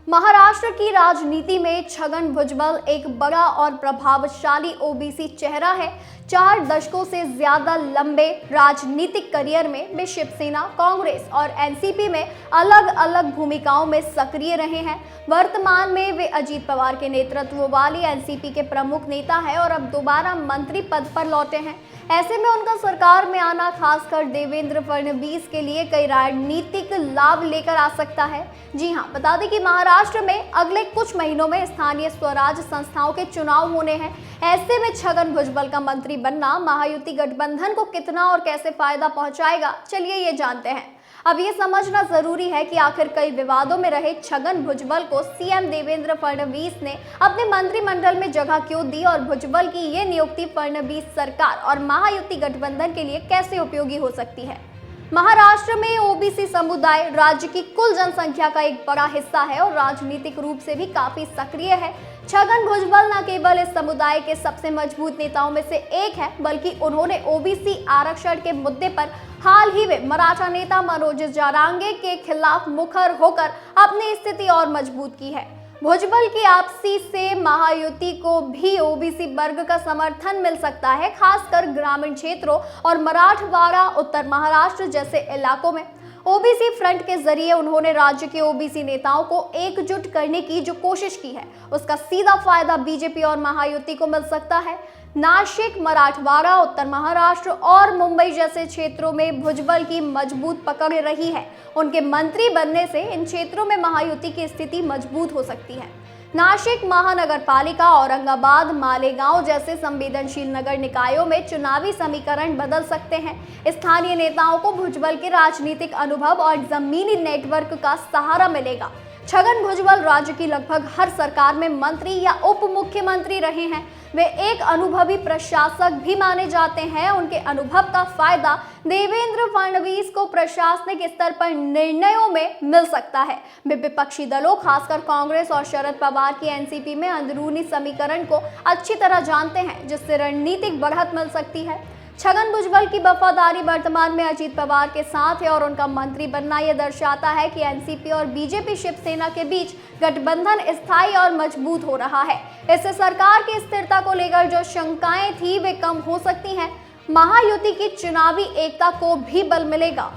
महाराष्ट्र की राजनीति में छगन भुजबल एक बड़ा और प्रभावशाली ओबीसी चेहरा है। 4 दशकों से ज्यादा लंबे राजनीतिक करियर में वे शिवसेना, कांग्रेस और एनसीपी में अलग अलग भूमिकाओं में सक्रिय रहे हैं। वर्तमान में वे अजीत पवार के नेतृत्व वाली एनसीपी के प्रमुख नेता हैं और अब दोबारा मंत्री पद पर लौटे हैं। ऐसे में उनका सरकार में आना खासकर देवेंद्र फडणवीस के लिए कई राजनीतिक लाभ लेकर आ सकता है। जी हां, बता दें कि महाराष्ट्र में अगले कुछ महीनों में स्थानीय स्वराज संस्थाओं के चुनाव होने हैं। ऐसे में छगन भुजबल का मंत्री बनना महायुति गठबंधन को कितना और कैसे फायदा पहुंचाएगा, चलिए ये जानते हैं। अब ये समझना जरूरी है कि आखिर कई विवादों में रहे छगन भुजबल को सीएम देवेंद्र फडणवीस ने अपने मंत्रिमंडल में जगह क्यों दी और भुजबल की ये नियुक्ति फडणवीस सरकार और महायुति गठबंधन के लिए कैसे उपयोगी हो सकती है। महाराष्ट्र में ओबीसी समुदाय राज्य की कुल जनसंख्या का एक बड़ा हिस्सा है और राजनीतिक रूप से भी काफी सक्रिय है। छगन भुजबल न केवल इस समुदाय के सबसे मजबूत नेताओं में से एक है, बल्कि उन्होंने ओबीसी आरक्षण के मुद्दे पर हाल ही में मराठा नेता मनोज जरांगे के खिलाफ मुखर होकर अपनी स्थिति और मजबूत की है। भुजबल की आपसी से महायुति को भी ओबीसी वर्ग का समर्थन मिल सकता है, खासकर ग्रामीण क्षेत्रों और मराठवाड़ा, उत्तर महाराष्ट्र जैसे इलाकों में। ओबीसी फ्रंट के जरिए उन्होंने राज्य के ओबीसी नेताओं को एकजुट करने की जो कोशिश की है, उसका सीधा फायदा बीजेपी और महायुति को मिल सकता है। नासिक, मराठवाड़ा, उत्तर महाराष्ट्र और मुंबई जैसे क्षेत्रों में भुजबल की मजबूत पकड़ रही है। उनके मंत्री बनने से इन क्षेत्रों में महायुति की स्थिति मजबूत हो सकती है। नासिक महानगर पालिका, औरंगाबाद, मालेगांव जैसे संवेदनशील नगर निकायों में चुनावी समीकरण बदल सकते हैं। स्थानीय नेताओं को भुजबल के राजनीतिक अनुभव और जमीनी नेटवर्क का सहारा मिलेगा। छगन भुजबल राज्य की लगभग हर सरकार में मंत्री या उप मुख्यमंत्री रहे हैं। वे एक अनुभवी प्रशासक भी माने जाते हैं। उनके अनुभव का फायदा देवेंद्र फडणवीस को प्रशासनिक स्तर पर निर्णयों में मिल सकता है। वे विपक्षी दलों, खासकर कांग्रेस और शरद पवार की एनसीपी में अंदरूनी समीकरण को अच्छी तरह जानते हैं, जिससे रणनीतिक बढ़त मिल सकती है। छगन भुजबल की वफादारी वर्तमान में अजीत पवार के साथ है और उनका मंत्री बनना यह दर्शाता है कि एनसीपी और बीजेपी शिवसेना के बीच गठबंधन स्थायी और मजबूत हो रहा है। इससे सरकार की स्थिरता को लेकर जो शंकाएं थी वे कम हो सकती हैं। महायुति की चुनावी एकता को भी बल मिलेगा।